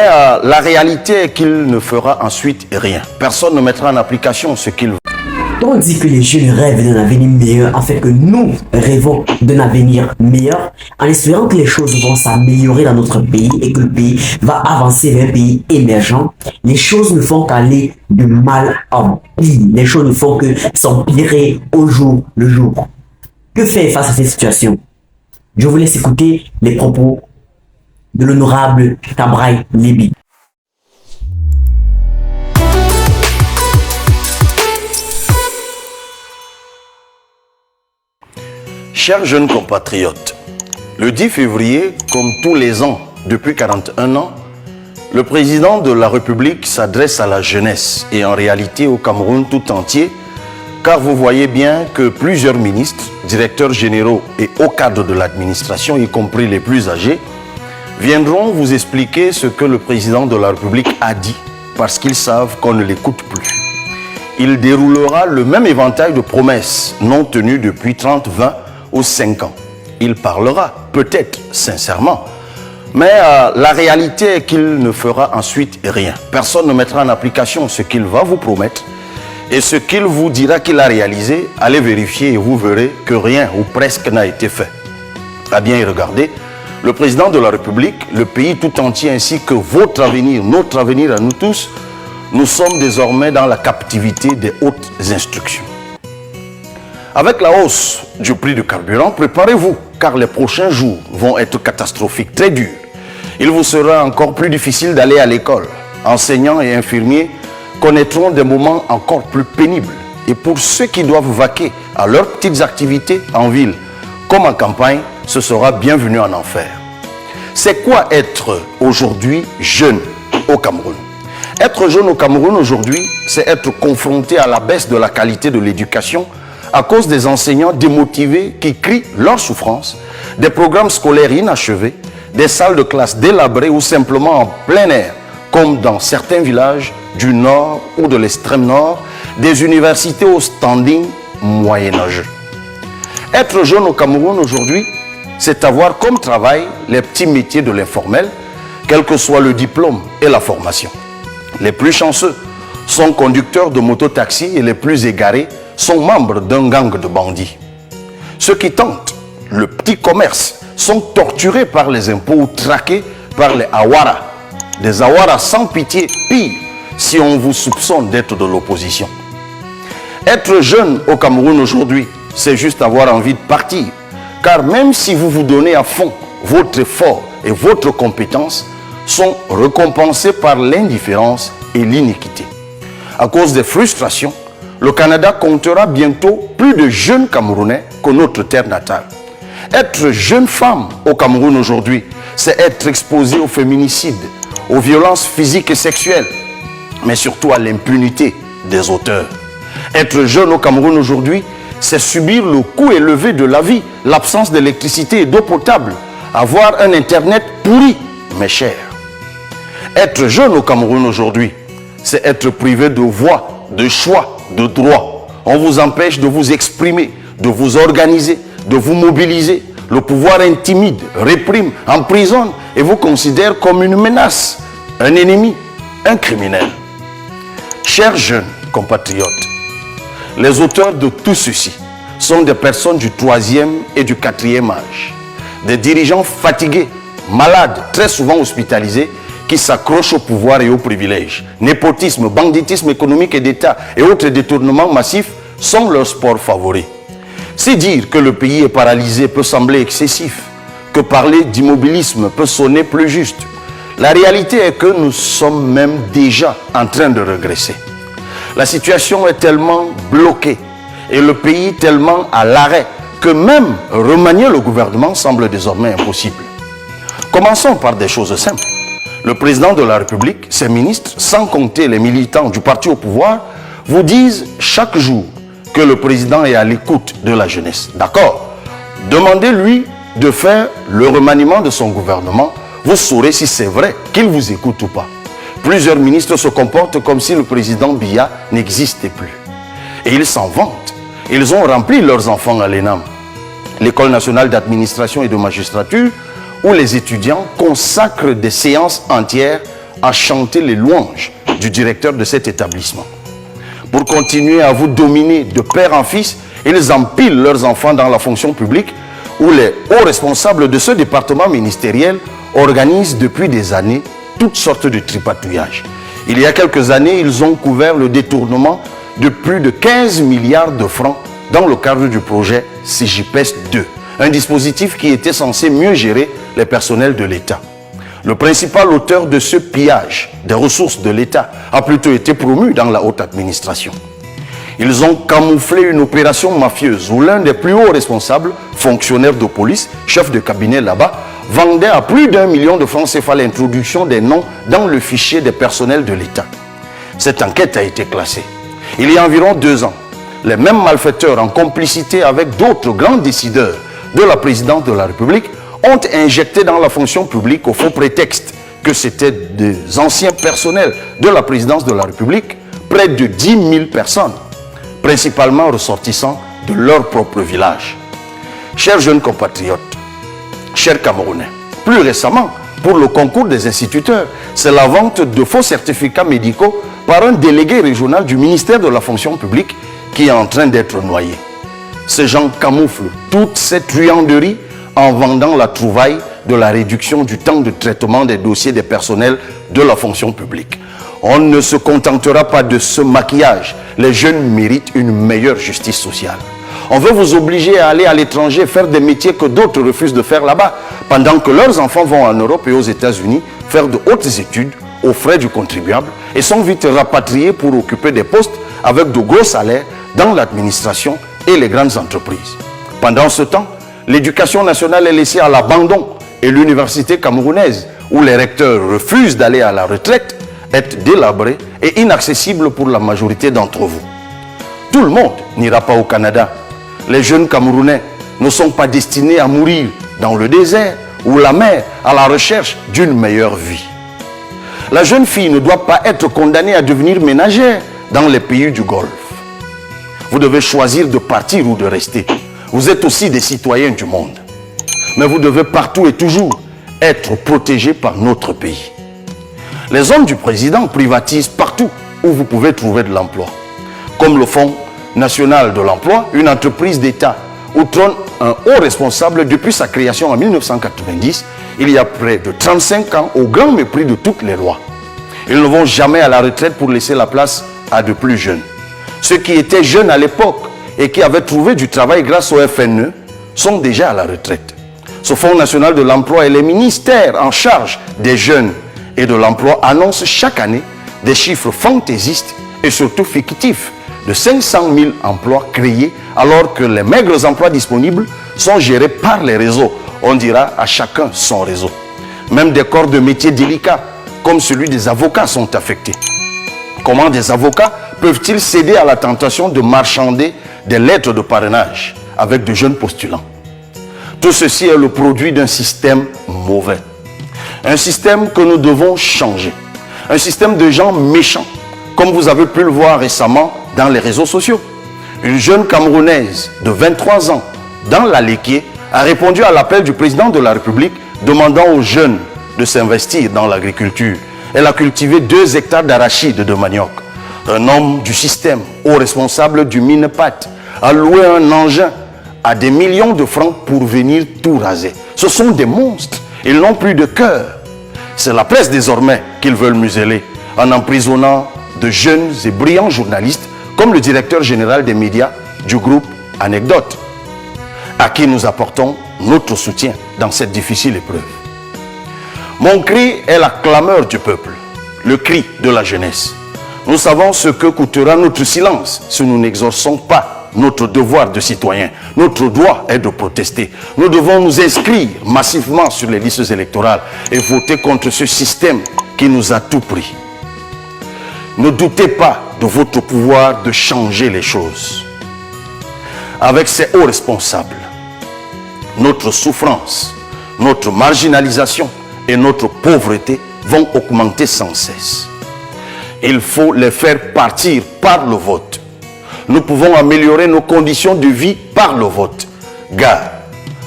la réalité est qu'il ne fera ensuite rien. Personne ne mettra en application ce qu'il veut. On dit que les jeunes rêvent d'un avenir meilleur, en fait que nous rêvons d'un avenir meilleur, en espérant que les choses vont s'améliorer dans notre pays et que le pays va avancer vers un pays émergent. Les choses ne font qu'aller de mal en pire. Les choses ne font que s'empirer au jour le jour. Que faire face à cette situation? Je vous laisse écouter les propos de l'honorable Tabraï Lébi. Chers jeunes compatriotes, le 10 février, comme tous les ans depuis 41 ans, le président de la République s'adresse à la jeunesse et en réalité au Cameroun tout entier, car vous voyez bien que plusieurs ministres, directeurs généraux et hauts cadres de l'administration, y compris les plus âgés, viendront vous expliquer ce que le président de la République a dit, parce qu'ils savent qu'on ne l'écoute plus. Il déroulera le même éventail de promesses non tenues depuis 30, 20 ou 5 ans. Il parlera, peut-être sincèrement, mais la réalité est qu'il ne fera ensuite rien. Personne ne mettra en application ce qu'il va vous promettre et ce qu'il vous dira qu'il a réalisé, allez vérifier et vous verrez que rien ou presque n'a été fait. À bien y regarder, le président de la République, le pays tout entier ainsi que votre avenir, notre avenir à nous tous, nous sommes désormais dans la captivité des hautes instructions. Avec la hausse du prix du carburant, préparez-vous, car les prochains jours vont être catastrophiques, très durs. Il vous sera encore plus difficile d'aller à l'école. Enseignants et infirmiers connaîtront des moments encore plus pénibles. Et pour ceux qui doivent vaquer à leurs petites activités en ville, comme en campagne, ce sera bienvenu en enfer. C'est quoi être aujourd'hui jeune au Cameroun? Être jeune au Cameroun aujourd'hui, c'est être confronté à la baisse de la qualité de l'éducation à cause des enseignants démotivés qui crient leur souffrance, des programmes scolaires inachevés, des salles de classe délabrées ou simplement en plein air, comme dans certains villages du nord ou de l'extrême nord, des universités au standing moyenâgeux. Être jeune au Cameroun aujourd'hui, c'est avoir comme travail les petits métiers de l'informel, quel que soit le diplôme et la formation. Les plus chanceux sont conducteurs de mototaxi et les plus égarés sont membres d'un gang de bandits. Ceux qui tentent le petit commerce sont torturés par les impôts ou traqués par les Awara. Des Awara sans pitié, pire si on vous soupçonne d'être de l'opposition. Être jeune au Cameroun aujourd'hui, c'est juste avoir envie de partir. Car même si vous vous donnez à fond, votre effort et votre compétence sont récompensés par l'indifférence et l'iniquité. À cause des frustrations, le Canada comptera bientôt plus de jeunes Camerounais que notre terre natale. Être jeune femme au Cameroun aujourd'hui, c'est être exposé au féminicide, aux violences physiques et sexuelles, mais surtout à l'impunité des auteurs. Être jeune au Cameroun aujourd'hui, c'est subir le coût élevé de la vie, l'absence d'électricité et d'eau potable, avoir un Internet pourri, mais cher. Être jeune au Cameroun aujourd'hui, c'est être privé de voix, de choix, de droits. On vous empêche de vous exprimer, de vous organiser, de vous mobiliser. Le pouvoir intimide, réprime, emprisonne et vous considère comme une menace, un ennemi, un criminel. Chers jeunes compatriotes, les auteurs de tout ceci sont des personnes du 3e et du 4e âge. Des dirigeants fatigués, malades, très souvent hospitalisés, qui s'accrochent au pouvoir et aux privilèges. Népotisme, banditisme économique et d'État et autres détournements massifs sont leurs sports favoris. C'est dire que le pays est paralysé peut sembler excessif, que parler d'immobilisme peut sonner plus juste. La réalité est que nous sommes même déjà en train de régresser. La situation est tellement bloquée et le pays tellement à l'arrêt que même remanier le gouvernement semble désormais impossible. Commençons par des choses simples. Le président de la République, ses ministres, sans compter les militants du parti au pouvoir, vous disent chaque jour que le président est à l'écoute de la jeunesse. D'accord? Demandez-lui de faire le remaniement de son gouvernement. Vous saurez si c'est vrai qu'il vous écoute ou pas. Plusieurs ministres se comportent comme si le président Biya n'existait plus. Et ils s'en vantent. Ils ont rempli leurs enfants à l'ENAM, l'École nationale d'administration et de magistrature, où les étudiants consacrent des séances entières à chanter les louanges du directeur de cet établissement. Pour continuer à vous dominer de père en fils, ils empilent leurs enfants dans la fonction publique où les hauts responsables de ce département ministériel organisent depuis des années toutes sortes de tripatouillages. Il y a quelques années, ils ont couvert le détournement de plus de 15 milliards de francs dans le cadre du projet CJPES 2, un dispositif qui était censé mieux gérer les personnels de l'État. Le principal auteur de ce pillage des ressources de l'État a plutôt été promu dans la haute administration. Ils ont camouflé une opération mafieuse où l'un des plus hauts responsables, fonctionnaire de police, chef de cabinet là-bas, vendait à plus d'1 million de francs CFA l'introduction des noms dans le fichier des personnels de l'État. Cette enquête a été classée. Il y a environ 2 ans, les mêmes malfaiteurs, en complicité avec d'autres grands décideurs de la présidence de la République, ont injecté dans la fonction publique au faux prétexte que c'était des anciens personnels de la présidence de la République, près de 10 000 personnes, principalement ressortissants de leur propre village. Chers jeunes compatriotes, chers Camerounais, plus récemment, pour le concours des instituteurs, c'est la vente de faux certificats médicaux par un délégué régional du ministère de la fonction publique qui est en train d'être noyé. Ces gens camouflent toute cette truanderie en vendant la trouvaille de la réduction du temps de traitement des dossiers des personnels de la fonction publique. On ne se contentera pas de ce maquillage. Les jeunes méritent une meilleure justice sociale. On veut vous obliger à aller à l'étranger faire des métiers que d'autres refusent de faire là-bas, pendant que leurs enfants vont en Europe et aux États-Unis faire de hautes études aux frais du contribuable et sont vite rapatriés pour occuper des postes avec de gros salaires dans l'administration et les grandes entreprises. Pendant ce temps, l'éducation nationale est laissée à l'abandon et l'université camerounaise, où les recteurs refusent d'aller à la retraite, est délabrée et inaccessible pour la majorité d'entre vous. Tout le monde n'ira pas au Canada. Les jeunes Camerounais ne sont pas destinés à mourir dans le désert ou la mer à la recherche d'une meilleure vie. La jeune fille ne doit pas être condamnée à devenir ménagère dans les pays du Golfe. Vous devez choisir de partir ou de rester. Vous êtes aussi des citoyens du monde. Mais vous devez partout et toujours être protégés par notre pays. Les hommes du président privatisent partout où vous pouvez trouver de l'emploi. Comme le Fonds national de l'emploi, une entreprise d'État où trône un haut responsable depuis sa création en 1990, il y a près de 35 ans, au grand mépris de toutes les lois. Ils ne vont jamais à la retraite pour laisser la place à de plus jeunes. Ceux qui étaient jeunes à l'époque et qui avaient trouvé du travail grâce au FNE sont déjà à la retraite. Ce Fonds national de l'emploi et les ministères en charge des jeunes et de l'emploi annoncent chaque année des chiffres fantaisistes et surtout fictifs de 500 000 emplois créés alors que les maigres emplois disponibles sont gérés par les réseaux. On dira à chacun son réseau. Même des corps de métiers délicats comme celui des avocats sont affectés. Comment des avocats peuvent-ils céder à la tentation de marchander des lettres de parrainage avec de jeunes postulants? Tout ceci est le produit d'un système mauvais. Un système que nous devons changer. Un système de gens méchants, comme vous avez pu le voir récemment dans les réseaux sociaux. Une jeune Camerounaise de 23 ans, dans l'Aléquier, a répondu à l'appel du président de la République demandant aux jeunes de s'investir dans l'agriculture. Elle a cultivé 2 hectares d'arachides de manioc. Un homme du système, haut responsable du Minepat, a loué un engin à des millions de francs pour venir tout raser. Ce sont des monstres. Ils n'ont plus de cœur. C'est la presse désormais qu'ils veulent museler en emprisonnant de jeunes et brillants journalistes comme le directeur général des médias du groupe Anecdote, à qui nous apportons notre soutien dans cette difficile épreuve. Mon cri est la clameur du peuple, le cri de la jeunesse. Nous savons ce que coûtera notre silence si nous n'exerçons pas notre devoir de citoyen. Notre droit est de protester. Nous devons nous inscrire massivement sur les listes électorales et voter contre ce système qui nous a tout pris. Ne doutez pas de votre pouvoir de changer les choses. Avec ces hauts responsables, notre souffrance, notre marginalisation et notre pauvreté vont augmenter sans cesse. Il faut les faire partir par le vote. Nous pouvons améliorer nos conditions de vie par le vote. Car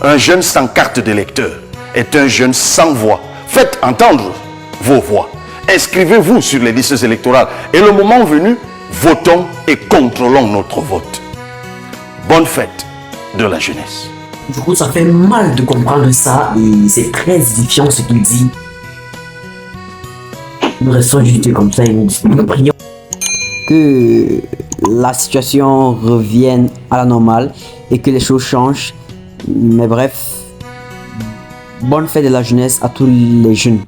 un jeune sans carte d'électeur est un jeune sans voix. Faites entendre vos voix inscrivez-vous sur les listes électorales. Et le moment venu, votons et contrôlons notre vote. Bonne fête de la jeunesse. Du coup, ça fait mal de comprendre ça et c'est très édifiant ce qu'il dit. Nous restons juste comme ça et nous prions que la situation revienne à la normale et que les choses changent. Mais bref, bonne fête de la jeunesse à tous les jeunes.